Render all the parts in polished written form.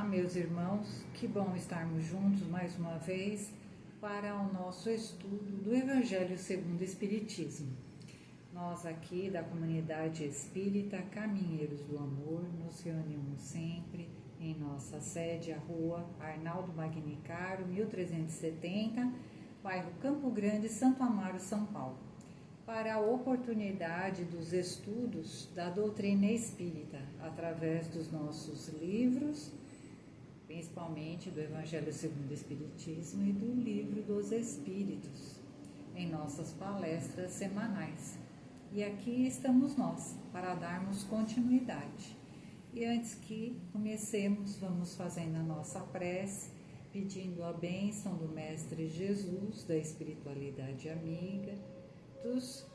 meus irmãos, que bom estarmos juntos mais uma vez para o nosso estudo do Evangelho segundo o Espiritismo. Nós aqui da comunidade espírita Caminheiros do Amor nos reunimos sempre em nossa sede, a rua Arnaldo Magnicaro, 1370, bairro Campo Grande, Santo Amaro, São Paulo, para a oportunidade dos estudos da doutrina espírita, através dos nossos livros, principalmente do Evangelho segundo o Espiritismo e do Livro dos Espíritos, em nossas palestras semanais. E aqui estamos nós, para darmos continuidade. E antes que comecemos, vamos fazendo a nossa prece, pedindo a bênção do Mestre Jesus, da espiritualidade amiga, dos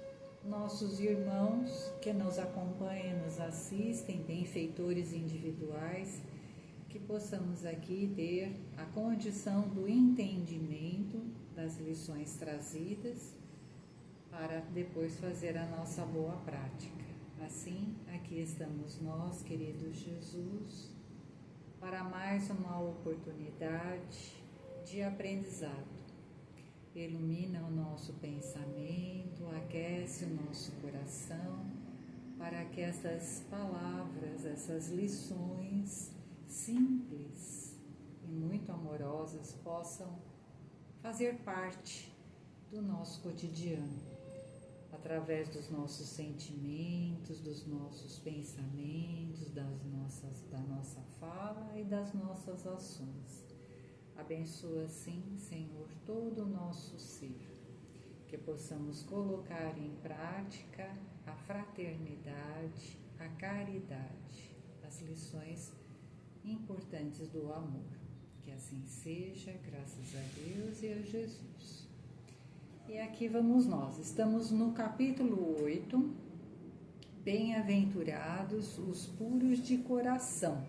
nossos irmãos que nos acompanham, nos assistem, benfeitores individuais, que possamos aqui ter a condição do entendimento das lições trazidas para depois fazer a nossa boa prática. Assim, aqui estamos nós, querido Jesus, para mais uma oportunidade de aprendizado. Ilumina o nosso pensamento, aquece o nosso coração, para que essas palavras, essas lições simples e muito amorosas possam fazer parte do nosso cotidiano, através dos nossos sentimentos, dos nossos pensamentos, da nossa fala e das nossas ações. Abençoa, sim, Senhor, todo o nosso ser, que possamos colocar em prática a fraternidade, a caridade, as lições importantes do amor. Que assim seja, graças a Deus e a Jesus. E aqui vamos nós, estamos no capítulo 8, Bem-aventurados os puros de coração,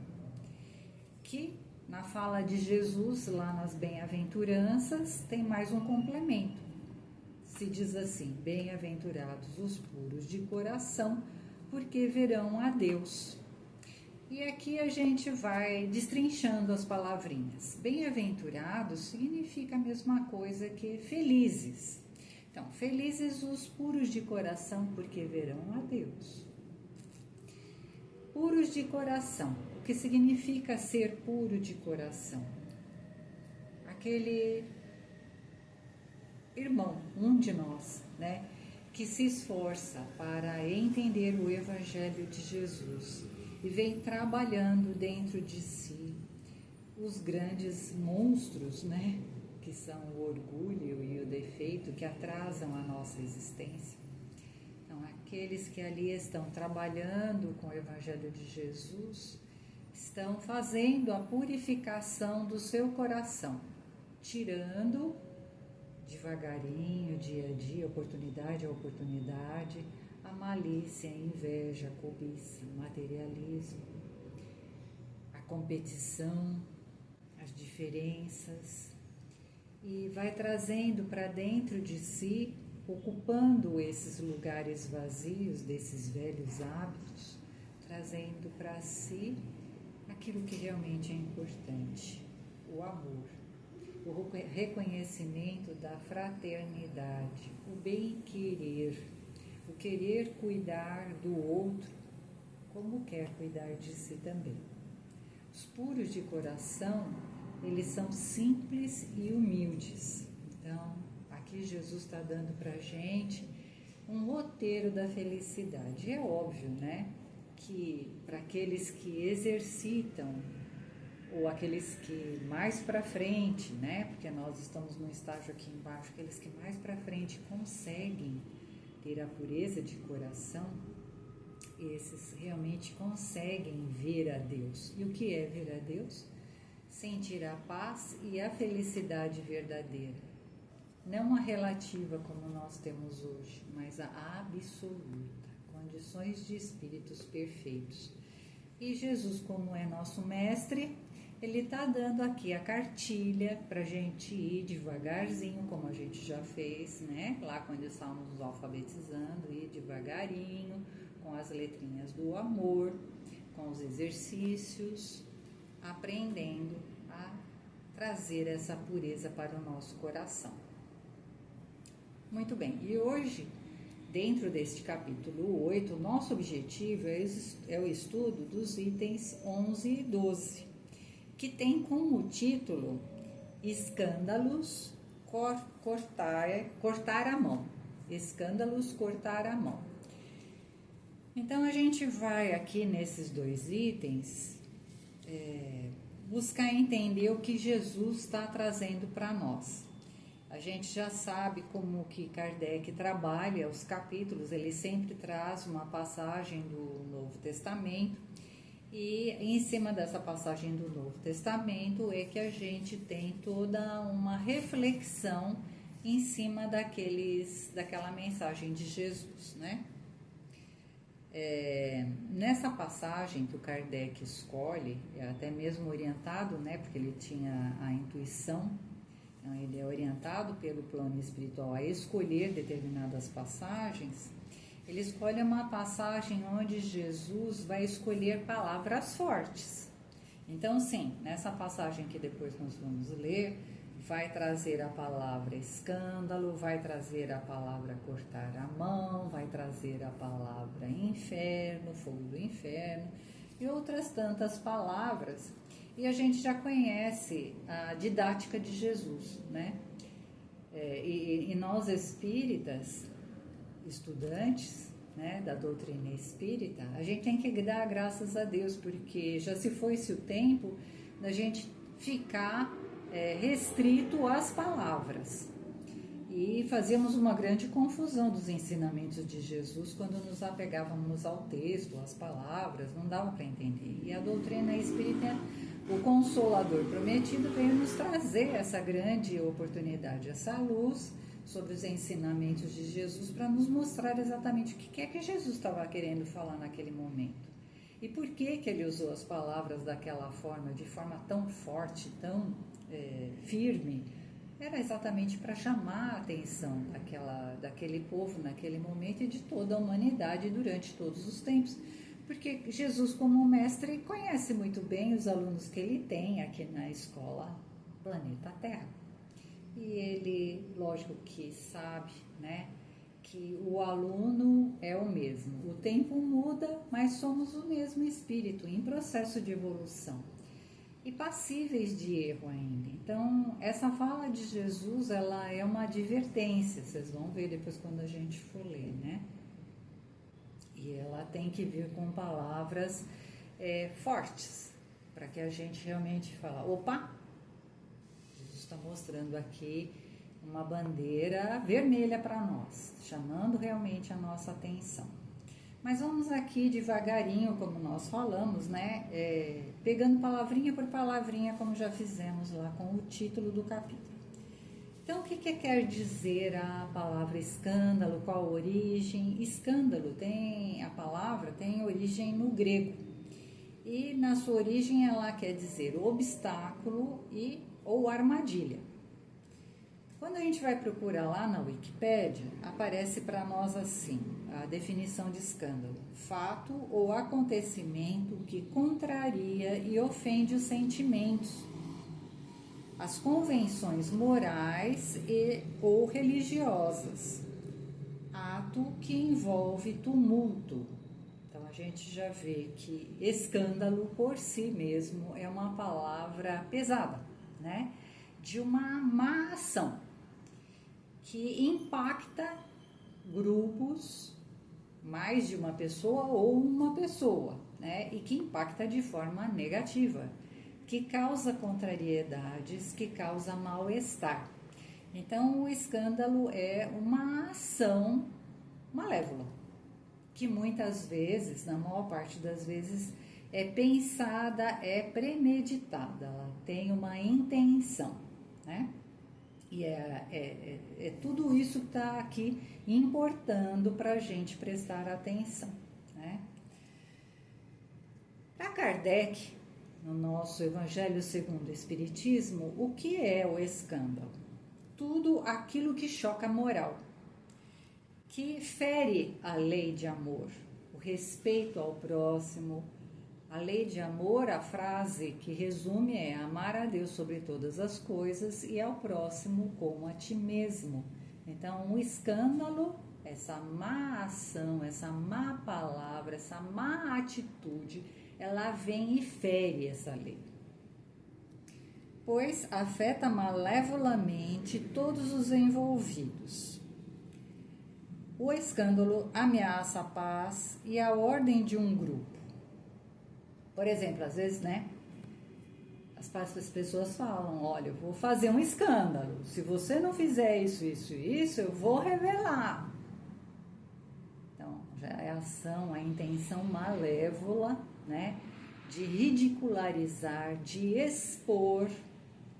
que na fala de Jesus, lá nas bem-aventuranças, tem mais um complemento. Se diz assim: bem-aventurados os puros de coração, porque verão a Deus. E aqui a gente vai destrinchando as palavrinhas. Bem-aventurados significa a mesma coisa que felizes. Então, felizes os puros de coração, porque verão a Deus. Puros de coração. O que significa ser puro de coração? Aquele irmão, um de nós, né, que se esforça para entender o Evangelho de Jesus e vem trabalhando dentro de si os grandes monstros, né, que são o orgulho e o defeito que atrasam a nossa existência. Então, aqueles que ali estão trabalhando com o Evangelho de Jesus estão fazendo a purificação do seu coração, tirando devagarinho, dia a dia, oportunidade a oportunidade, a malícia, a inveja, a cobiça, o materialismo, a competição, as diferenças, e vai trazendo para dentro de si, ocupando esses lugares vazios desses velhos hábitos, trazendo para si aquilo que realmente é importante, o amor, o reconhecimento da fraternidade, o bem-querer, o querer cuidar do outro como quer cuidar de si também. Os puros de coração, eles são simples e humildes. Então, aqui Jesus está dando para a gente um roteiro da felicidade. É óbvio, né, que para aqueles que exercitam, ou aqueles que mais para frente, né, porque nós estamos num estágio aqui embaixo, aqueles que mais para frente conseguem ter a pureza de coração, esses realmente conseguem ver a Deus. E o que é ver a Deus? Sentir a paz e a felicidade verdadeira. Não a relativa como nós temos hoje, mas a absoluta. Condições de espíritos perfeitos. E Jesus, como é nosso mestre, ele está dando aqui a cartilha para a gente ir devagarzinho, como a gente já fez, né? Lá quando estávamos nos alfabetizando, ir devagarinho, com as letrinhas do amor, com os exercícios, aprendendo trazer essa pureza para o nosso coração. Muito bem, e hoje, dentro deste capítulo 8, o nosso objetivo é o estudo dos itens 11 e 12, que tem como título Escândalos, cortar a mão. Escândalos, cortar a mão. Então, a gente vai aqui nesses dois itens buscar entender o que Jesus está trazendo para nós. A gente já sabe como que Kardec trabalha os capítulos, ele sempre traz uma passagem do Novo Testamento, e em cima dessa passagem do Novo Testamento é que a gente tem toda uma reflexão em cima daquela mensagem de Jesus, né? Nessa passagem que o Kardec escolhe, até mesmo orientado, né, porque ele tinha a intuição, então ele é orientado pelo plano espiritual a escolher determinadas passagens. Ele escolhe uma passagem onde Jesus vai escolher palavras fortes. Então, sim, nessa passagem que depois nós vamos ler, vai trazer a palavra escândalo, vai trazer a palavra cortar a mão, vai trazer a palavra inferno, fogo do inferno e outras tantas palavras. E a gente já conhece a didática de Jesus, né? E nós espíritas, estudantes, né, da doutrina espírita, a gente tem que dar graças a Deus, porque já se foi-se o tempo da gente ficar restrito às palavras. E fazíamos uma grande confusão dos ensinamentos de Jesus quando nos apegávamos ao texto, às palavras, não dava para entender. E a doutrina espírita, o Consolador Prometido, veio nos trazer essa grande oportunidade, essa luz sobre os ensinamentos de Jesus, para nos mostrar exatamente o que é que Jesus estava querendo falar naquele momento. E por que ele usou as palavras daquela forma, de forma tão forte, tão firme. Era exatamente para chamar a atenção daquele povo naquele momento e de toda a humanidade durante todos os tempos. Porque Jesus, como mestre, conhece muito bem os alunos que ele tem aqui na escola Planeta Terra. E ele, lógico que sabe, né, que o aluno é o mesmo. O tempo muda, mas somos o mesmo espírito em processo de evolução e passíveis de erro ainda. Então, essa fala de Jesus, ela é uma advertência, vocês vão ver depois quando a gente for ler, né? E ela tem que vir com palavras fortes, para que a gente realmente fale, opa, Jesus está mostrando aqui uma bandeira vermelha para nós, chamando realmente a nossa atenção. Mas vamos aqui devagarinho, como nós falamos, né? Pegando palavrinha por palavrinha, como já fizemos lá com o título do capítulo. Então, o que quer dizer a palavra escândalo? Qual a origem? Escândalo, a palavra tem origem no grego. E na sua origem ela quer dizer obstáculo ou armadilha. Quando a gente vai procurar lá na Wikipédia, aparece para nós assim, a definição de escândalo: fato ou acontecimento que contraria e ofende os sentimentos, as convenções morais ou religiosas, ato que envolve tumulto. Então a gente já vê que escândalo por si mesmo é uma palavra pesada, né? De uma má ação que impacta grupos, mais de uma pessoa ou uma pessoa, né? E que impacta de forma negativa, que causa contrariedades, que causa mal-estar. Então, o escândalo é uma ação malévola, que muitas vezes, na maior parte das vezes, é pensada, é premeditada, ela tem uma intenção, né? E é tudo isso que está aqui importando para a gente prestar atenção, né? Para Kardec, no nosso Evangelho segundo o Espiritismo, o que é o escândalo? Tudo aquilo que choca a moral, que fere a lei de amor, o respeito ao próximo, A lei de amor, a frase que resume é amar a Deus sobre todas as coisas e ao próximo como a ti mesmo. Então, o escândalo, essa má ação, essa má palavra, essa má atitude, ela vem e fere essa lei, pois afeta malevolamente todos os envolvidos. O escândalo ameaça a paz e a ordem de um grupo. Por exemplo, às vezes, né, as pessoas falam, olha, eu vou fazer um escândalo, se você não fizer isso, isso e isso, eu vou revelar. Então, já é a ação, a intenção malévola, né, de ridicularizar, de expor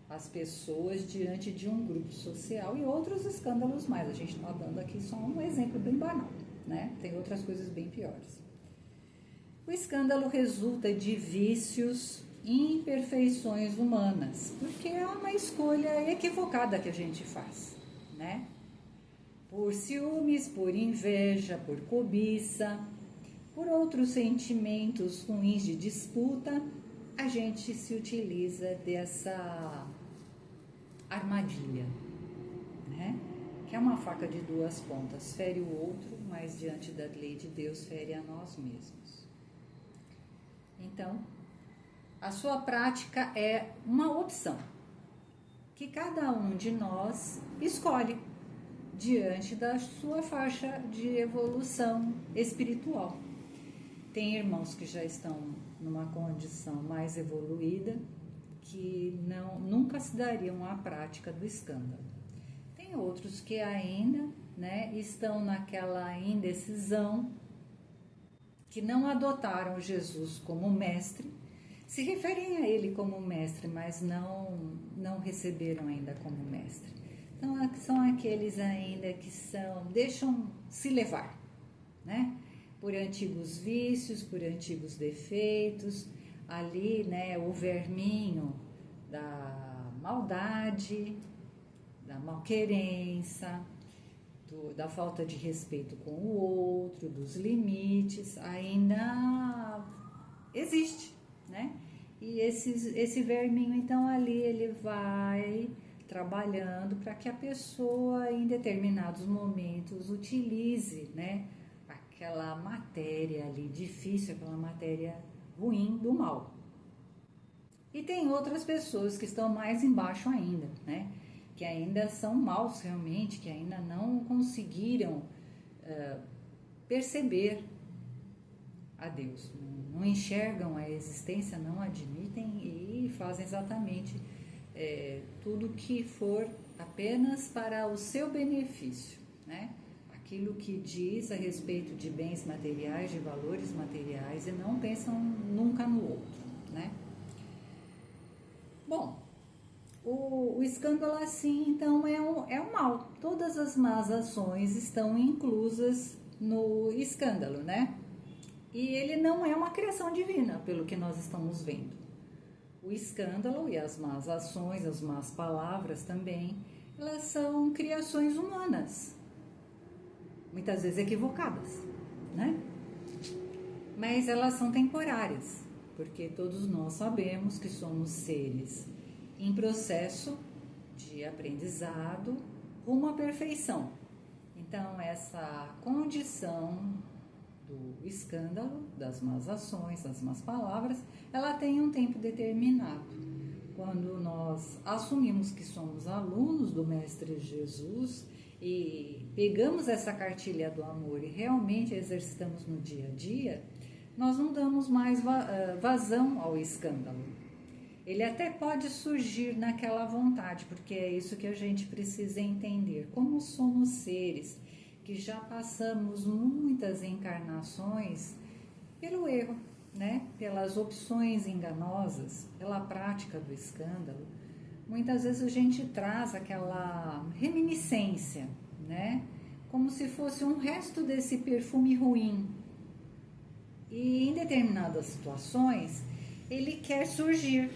as pessoas diante de um grupo social e outros escândalos mais. A gente está dando aqui só um exemplo bem banal, né? Tem outras coisas bem piores. O escândalo resulta de vícios e imperfeições humanas, porque é uma escolha equivocada que a gente faz, né? Por ciúmes, por inveja, por cobiça, por outros sentimentos ruins de disputa, a gente se utiliza dessa armadilha, né? Que é uma faca de duas pontas, fere o outro, mas diante da lei de Deus fere a nós mesmos. Então, a sua prática é uma opção que cada um de nós escolhe diante da sua faixa de evolução espiritual. Tem irmãos que já estão numa condição mais evoluída que nunca se dariam à prática do escândalo. Tem outros que ainda, né, estão naquela indecisão, que não adotaram Jesus como mestre, se referem a ele como mestre, mas não receberam ainda como mestre. Então, são aqueles ainda que deixam se levar, né? Por antigos vícios, por antigos defeitos, ali, né, o verminho da maldade, da malquerença, da falta de respeito com o outro, dos limites, ainda existe, né? E esse verminho, então, ali ele vai trabalhando para que a pessoa, em determinados momentos, utilize, né, aquela matéria ali difícil, aquela matéria ruim do mal. E tem outras pessoas que estão mais embaixo ainda, né? Que ainda são maus realmente, que ainda não conseguiram perceber a Deus, não enxergam a existência, não admitem e fazem exatamente tudo que for apenas para o seu benefício, né? Aquilo que diz a respeito de bens materiais, de valores materiais, e não pensam nunca no outro, né? Bom, o escândalo assim, então, é um mal. Todas as más ações estão inclusas no escândalo, né? E ele não é uma criação divina, pelo que nós estamos vendo. O escândalo e as más ações, as más palavras também, elas são criações humanas, muitas vezes equivocadas, né? Mas elas são temporárias, porque todos nós sabemos que somos seres em processo de aprendizado rumo à perfeição. Então, essa condição do escândalo, das más ações, das más palavras, ela tem um tempo determinado. Quando nós assumimos que somos alunos do Mestre Jesus e pegamos essa cartilha do amor e realmente exercitamos no dia a dia, nós não damos mais vazão ao escândalo. Ele até pode surgir naquela vontade, porque é isso que a gente precisa entender. Como somos seres que já passamos muitas encarnações pelo erro, né? Pelas opções enganosas, pela prática do escândalo, muitas vezes a gente traz aquela reminiscência, né? Como se fosse um resto desse perfume ruim. E em determinadas situações, ele quer surgir,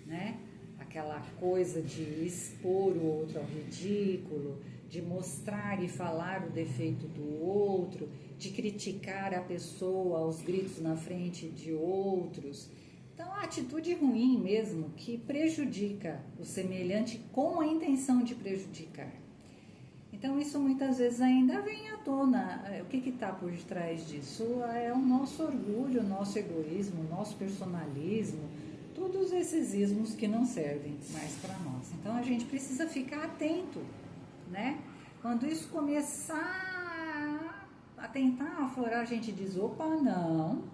né? Aquela coisa de expor o outro ao ridículo, de mostrar e falar o defeito do outro, de criticar a pessoa aos gritos na frente de outros. Então, a atitude ruim mesmo, que prejudica o semelhante com a intenção de prejudicar. Então, isso muitas vezes ainda vem à tona. O que está por detrás disso? É o nosso orgulho, o nosso egoísmo, o nosso personalismo, todos esses ismos que não servem mais para nós. Então, a gente precisa ficar atento, né? Quando isso começar a tentar aflorar, a gente diz, opa, não,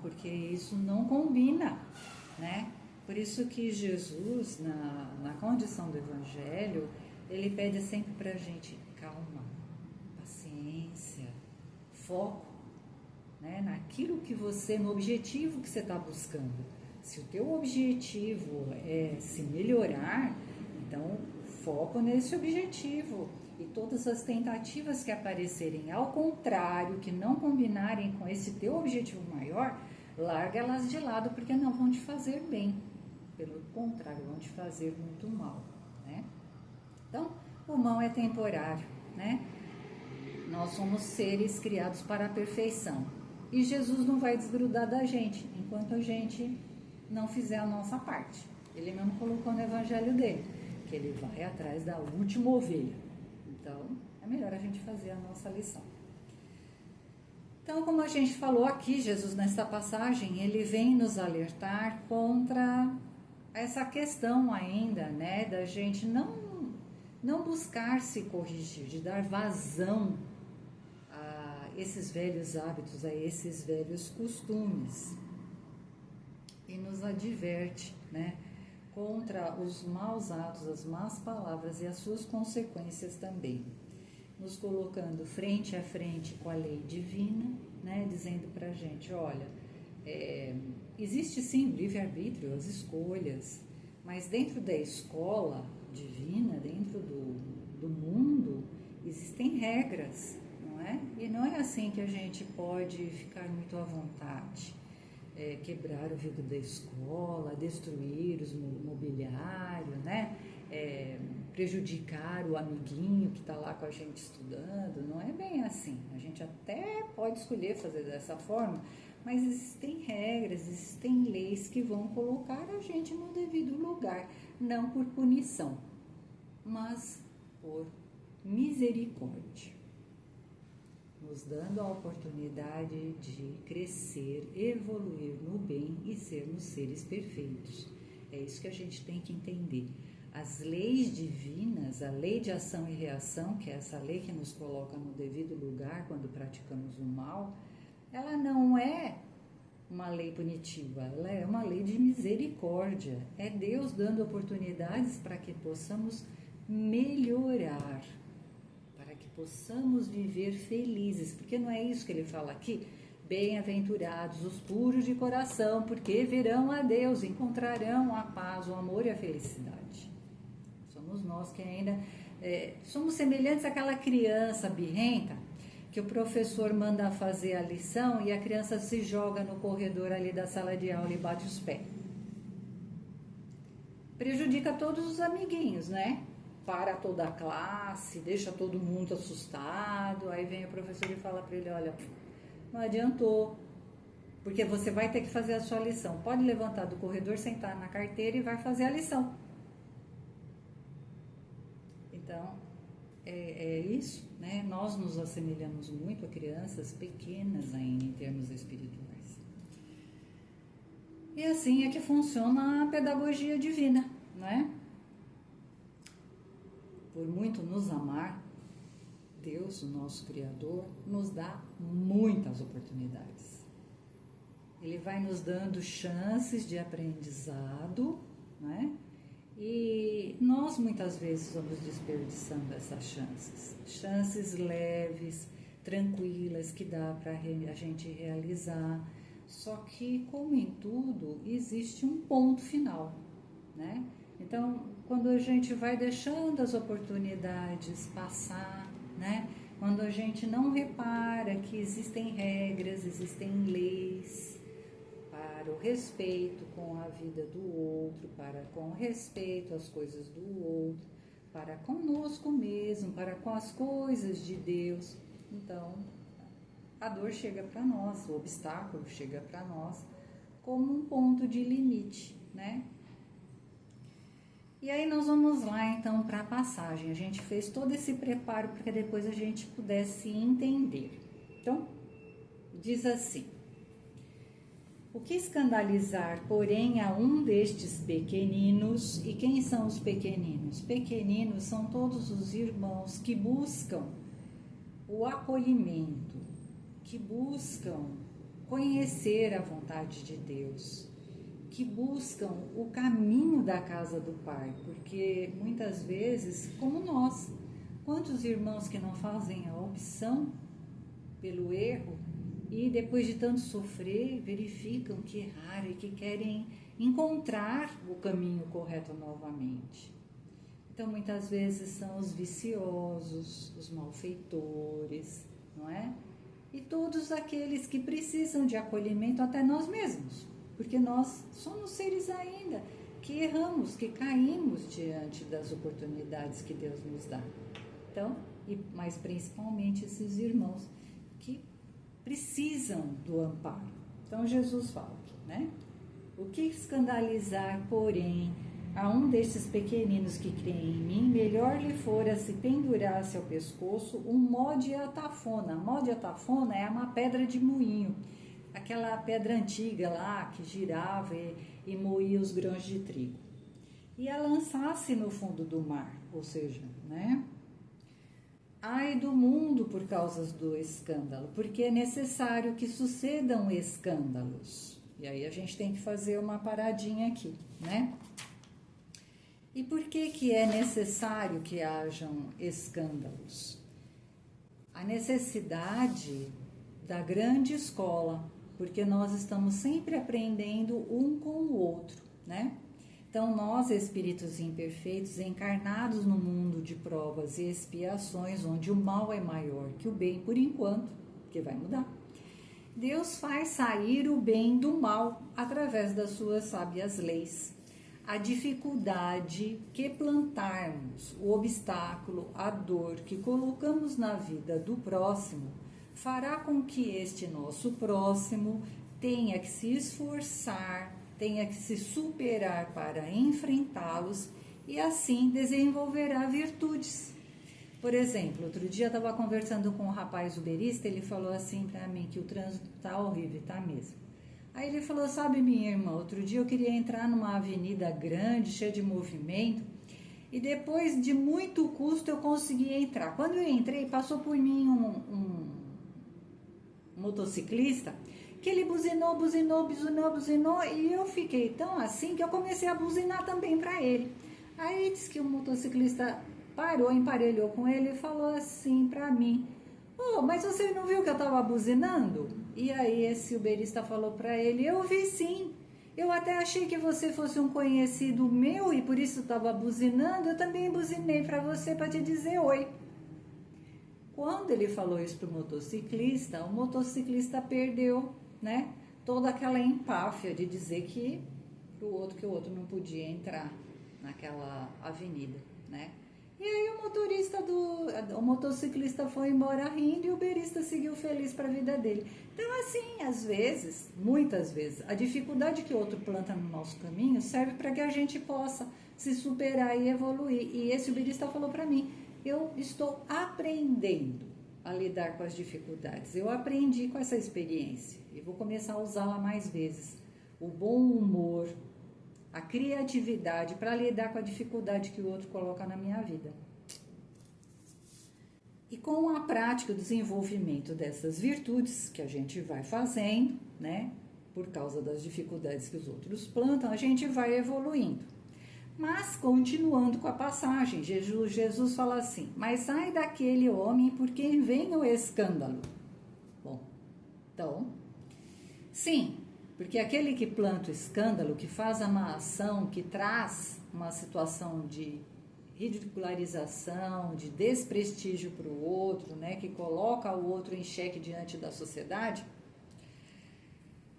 porque isso não combina, né? Por isso que Jesus, na condição do Evangelho, ele pede sempre pra gente calma, paciência, foco, né? Naquilo que você, no objetivo que você está buscando. Se o teu objetivo é se melhorar, então foco nesse objetivo. E todas as tentativas que aparecerem ao contrário, que não combinarem com esse teu objetivo maior, larga elas de lado, porque não vão te fazer bem. Pelo contrário, vão te fazer muito mal, né? Então, o mal é temporário, né? Nós somos seres criados para a perfeição. E Jesus não vai desgrudar da gente, enquanto a gente não fizer a nossa parte. Ele mesmo colocou no evangelho dele, que ele vai atrás da última ovelha. Então, é melhor a gente fazer a nossa lição. Então, como a gente falou aqui, Jesus, nessa passagem, ele vem nos alertar contra essa questão ainda, né, da gente não buscar se corrigir, de dar vazão a esses velhos hábitos, a esses velhos costumes. E nos adverte, né, contra os maus atos, as más palavras e as suas consequências também, nos colocando frente a frente com a lei divina, né, dizendo pra gente, olha, existe sim o livre-arbítrio, as escolhas, mas dentro da escola divina, dentro do mundo, existem regras, não é? E não é assim que a gente pode ficar muito à vontade. Quebrar o vidro da escola, destruir os mobiliário, né? Prejudicar o amiguinho que está lá com a gente estudando, não é bem assim. A gente até pode escolher fazer dessa forma, mas existem regras, existem leis que vão colocar a gente no devido lugar, não por punição, mas por misericórdia, nos dando a oportunidade de crescer, evoluir no bem e sermos seres perfeitos. É isso que a gente tem que entender. As leis divinas, a lei de ação e reação, que é essa lei que nos coloca no devido lugar quando praticamos o mal, ela não é uma lei punitiva, ela é uma lei de misericórdia. É Deus dando oportunidades para que possamos melhorar, para que possamos viver felizes, porque não é isso que ele fala aqui? Bem-aventurados os puros de coração, porque verão a Deus, encontrarão a paz, o amor e a felicidade. Somos nós que ainda somos semelhantes àquela criança birrenta, que o professor manda fazer a lição e a criança se joga no corredor ali da sala de aula e bate os pés. Prejudica todos os amiguinhos, né? Para toda a classe, deixa todo mundo assustado. Aí vem o professor e fala para ele, olha, não adiantou, porque você vai ter que fazer a sua lição. Pode levantar do corredor, sentar na carteira e vai fazer a lição. Então, é isso, né? Nós nos assemelhamos muito a crianças pequenas ainda em termos espirituais. E assim é que funciona a pedagogia divina, né? Por muito nos amar, Deus, o nosso Criador, nos dá muitas oportunidades. Ele vai nos dando chances de aprendizado, né? E nós muitas vezes vamos desperdiçando essas chances. Chances leves, tranquilas, que dá para a gente realizar. Só que, como em tudo, existe um ponto final, né? Então, quando a gente vai deixando as oportunidades passar, né? Quando a gente não repara que existem regras, existem leis para o respeito com a vida do outro, para com respeito às coisas do outro, para conosco mesmo, para com as coisas de Deus. Então, a dor chega para nós, o obstáculo chega para nós como um ponto de limite, né? E aí nós vamos lá então para a passagem. A gente fez todo esse preparo para que depois a gente pudesse entender. Então, diz assim: o que escandalizar, porém, a um destes pequeninos? E quem são os pequeninos? Pequeninos são todos os irmãos que buscam o acolhimento, que buscam conhecer a vontade de Deus, que buscam o caminho da casa do Pai, porque muitas vezes, como nós, quantos irmãos que não fazem a opção pelo erro e depois de tanto sofrer, verificam que erraram e que querem encontrar o caminho correto novamente. Então, muitas vezes são os viciosos, os malfeitores, não é? E todos aqueles que precisam de acolhimento, até nós mesmos, porque nós somos seres ainda que erramos, que caímos diante das oportunidades que Deus nos dá. Então, mas principalmente esses irmãos que precisam do amparo. Então, Jesus fala aqui, né? O que escandalizar, porém, a um desses pequeninos que creem em mim, melhor lhe fora se pendurasse ao pescoço um mó de atafona. Mó de atafona é uma pedra de moinho, aquela pedra antiga lá que girava e moía os grãos de trigo, e a lançasse no fundo do mar, ou seja, né? Ai do mundo por causa do escândalo, porque é necessário que sucedam escândalos. E aí a gente tem que fazer uma paradinha aqui, né? E por que é necessário que hajam escândalos? A necessidade da grande escola, porque nós estamos sempre aprendendo um com o outro, né? Então, nós, espíritos imperfeitos, encarnados no mundo de provas e expiações, onde o mal é maior que o bem, por enquanto, que vai mudar, Deus faz sair o bem do mal através das suas sábias leis. A dificuldade que plantarmos, o obstáculo, a dor que colocamos na vida do próximo, fará com que este nosso próximo tenha que se esforçar, tenha que se superar para enfrentá-los e assim desenvolverá virtudes. Por exemplo, outro dia eu estava conversando com um rapaz uberista, ele falou assim para mim que o trânsito está horrível, tá mesmo. Aí ele falou, sabe minha irmã, outro dia eu queria entrar numa avenida grande, cheia de movimento, e depois de muito custo eu consegui entrar. Quando eu entrei, passou por mim um motociclista, que ele buzinou, e eu fiquei tão assim que eu comecei a buzinar também para ele. Aí disse que o motociclista parou, emparelhou com ele e falou assim para mim, mas você não viu que eu estava buzinando? E aí esse uberista falou para ele, eu vi sim, eu até achei que você fosse um conhecido meu e por isso estava buzinando, eu também buzinei para você para te dizer oi. Quando ele falou isso para o motociclista perdeu, né, toda aquela empáfia de dizer que o outro não podia entrar naquela avenida, né? E aí o motociclista foi embora rindo e o uberista seguiu feliz para a vida dele. Então, assim, às vezes, muitas vezes, a dificuldade que o outro planta no nosso caminho serve para que a gente possa se superar e evoluir. E esse uberista falou para mim, eu estou aprendendo a lidar com as dificuldades. Eu aprendi com essa experiência e vou começar a usá-la mais vezes. O bom humor, a criatividade para lidar com a dificuldade que o outro coloca na minha vida. E com a prática, o desenvolvimento dessas virtudes que a gente vai fazendo, né, por causa das dificuldades que os outros plantam, a gente vai evoluindo. Mas, continuando com a passagem, Jesus fala assim, mas ai daquele homem por quem vem o escândalo. Bom, então, sim, porque aquele que planta o escândalo, que faz a má ação, que traz uma situação de ridicularização, de desprestígio para o outro, né, que coloca o outro em xeque diante da sociedade,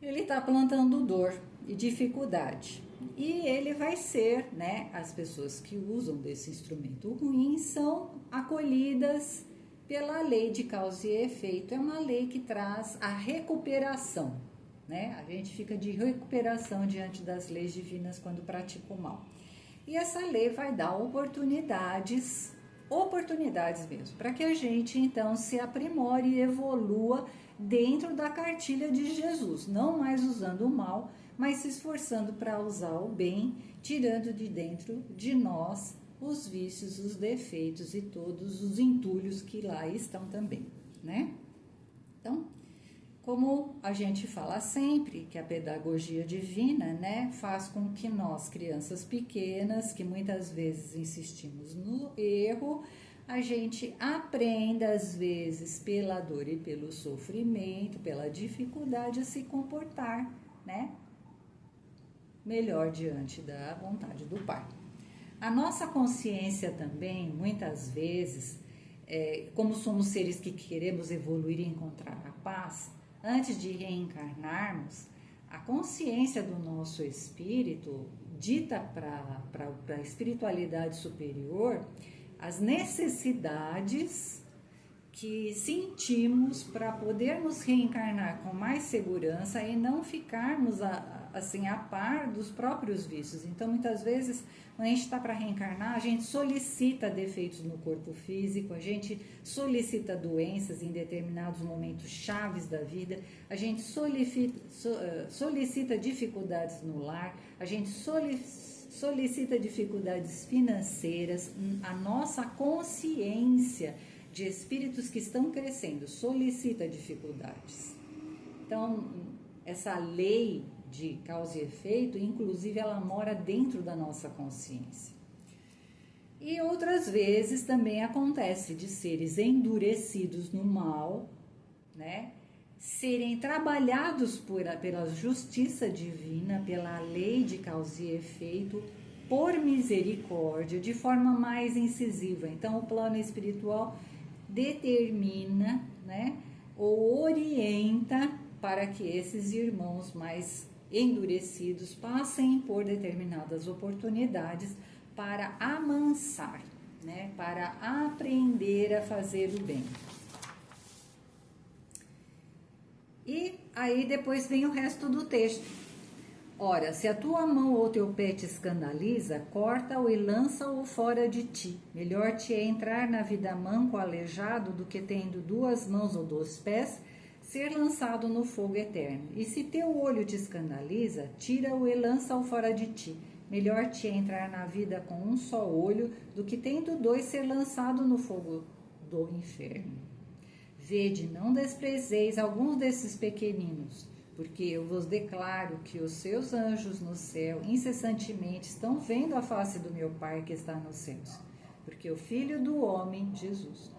ele está plantando dor e dificuldade. E ele vai ser, né, as pessoas que usam desse instrumento ruim são acolhidas pela lei de causa e efeito. É uma lei que traz a recuperação, né? A gente fica de recuperação diante das leis divinas quando pratica o mal. E essa lei vai dar oportunidades mesmo, para que a gente então se aprimore e evolua dentro da cartilha de Jesus, não mais usando o mal, mas se esforçando para usar o bem, tirando de dentro de nós os vícios, os defeitos e todos os entulhos que lá estão também, né? Então, como a gente fala sempre, que a pedagogia divina, né, faz com que nós, crianças pequenas, que muitas vezes insistimos no erro, a gente aprenda, às vezes, pela dor e pelo sofrimento, pela dificuldade a se comportar, né, melhor diante da vontade do Pai. A nossa consciência também, muitas vezes, como somos seres que queremos evoluir e encontrar a paz, antes de reencarnarmos, a consciência do nosso espírito dita para a espiritualidade superior as necessidades que sentimos para podermos reencarnar com mais segurança e não ficarmos assim a par dos próprios vícios. Então, muitas vezes, quando a gente está para reencarnar, a gente solicita defeitos no corpo físico, a gente solicita doenças em determinados momentos chaves da vida, a gente solicita dificuldades no lar, a gente solicita dificuldades financeiras. A nossa consciência de espíritos que estão crescendo solicita dificuldades. Então, essa lei de causa e efeito, inclusive, ela mora dentro da nossa consciência. E outras vezes também acontece de seres endurecidos no mal, né, serem trabalhados pela justiça divina, pela lei de causa e efeito, por misericórdia, de forma mais incisiva. Então, o plano espiritual determina, né, ou orienta para que esses irmãos mais endurecidos passem por determinadas oportunidades para amansar, né, para aprender a fazer o bem. E aí depois vem o resto do texto. Ora, se a tua mão ou teu pé te escandaliza, corta-o e lança-o fora de ti. Melhor te é entrar na vida manco, aleijado, do que tendo 2 mãos ou 2 pés, ser lançado no fogo eterno. E se teu olho te escandaliza, tira-o e lança-o fora de ti. Melhor te é entrar na vida com 1 só olho, do que tendo 2 ser lançado no fogo do inferno. Vede, não desprezeis alguns desses pequeninos, porque eu vos declaro que os seus anjos no céu incessantemente estão vendo a face do meu Pai que está nos céus. Porque o Filho do Homem, Jesus,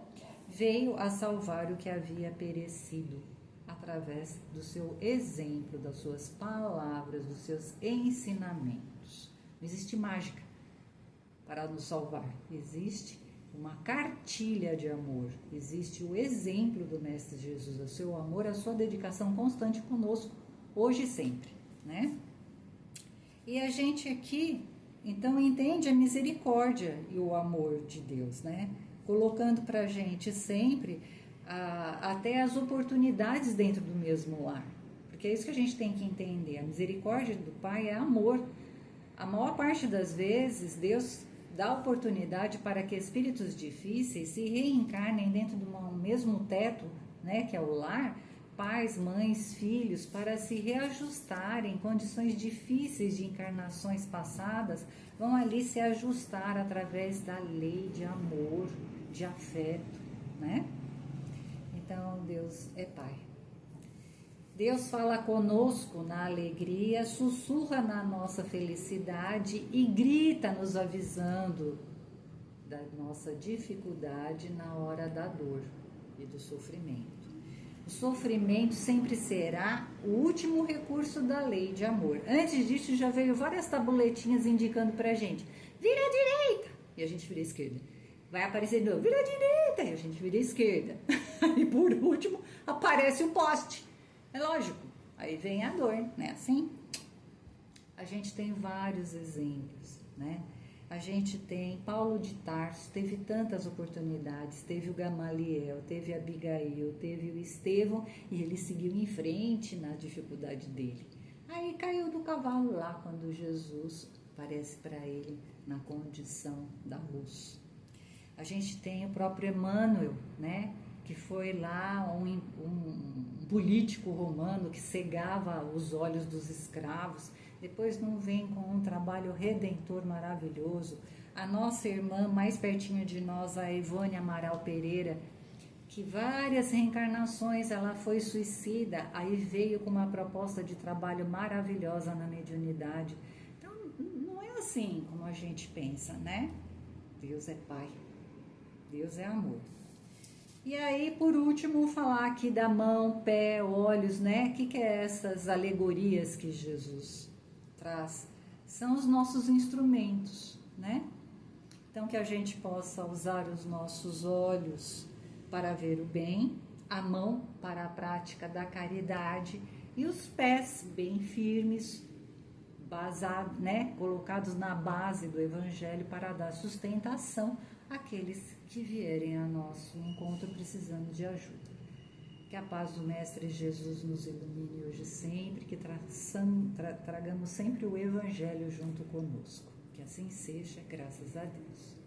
veio a salvar o que havia perecido, através do seu exemplo, das suas palavras, dos seus ensinamentos. Não existe mágica para nos salvar. Existe uma cartilha de amor. Existe o exemplo do Mestre Jesus, o seu amor, a sua dedicação constante conosco, hoje e sempre, né? E a gente aqui, então, entende a misericórdia e o amor de Deus, né? Colocando pra gente sempre até as oportunidades dentro do mesmo lar. Porque é isso que a gente tem que entender. A misericórdia do Pai é amor. A maior parte das vezes, Deus dá oportunidade para que espíritos difíceis se reencarnem dentro do mesmo teto, né, que é o lar, pais, mães, filhos, para se reajustarem. Condições difíceis de encarnações passadas vão ali se ajustar através da lei de amor, de afeto, né? Então, Deus é Pai. Deus fala conosco na alegria, sussurra na nossa felicidade e grita nos avisando da nossa dificuldade na hora da dor e do sofrimento. O sofrimento sempre será o último recurso da lei de amor. Antes disso, já veio várias tabuletinhas indicando pra gente: vira à direita, e a gente vira à esquerda. Vai aparecer de novo, vira à direita, e a gente vira à esquerda. E por último, aparece o poste. É lógico, aí vem a dor, né? Assim, a gente tem vários exemplos, né? A gente tem Paulo de Tarso, teve tantas oportunidades, teve o Gamaliel, teve a Abigail, teve o Estevão, e ele seguiu em frente na dificuldade dele. Aí caiu do cavalo lá quando Jesus aparece para ele na condição da luz. A gente tem o próprio Emmanuel, né, que foi lá um político romano que cegava os olhos dos escravos. Depois não vem com um trabalho redentor maravilhoso. A nossa irmã mais pertinho de nós, a Ivone Amaral Pereira, que várias reencarnações ela foi suicida, aí veio com uma proposta de trabalho maravilhosa na mediunidade. Então, não é assim como a gente pensa, né? Deus é Pai, Deus é amor. E aí, por último, falar aqui da mão, pé, olhos, né? O que é essas alegorias que Jesus traz? São os nossos instrumentos, né? Então, que a gente possa usar os nossos olhos para ver o bem, a mão para a prática da caridade e os pés bem firmes, né? Colocados na base do Evangelho para dar sustentação àqueles que vierem a nosso encontro precisando de ajuda. Que a paz do Mestre Jesus nos ilumine hoje sempre, que tragamos sempre o Evangelho junto conosco. Que assim seja, graças a Deus.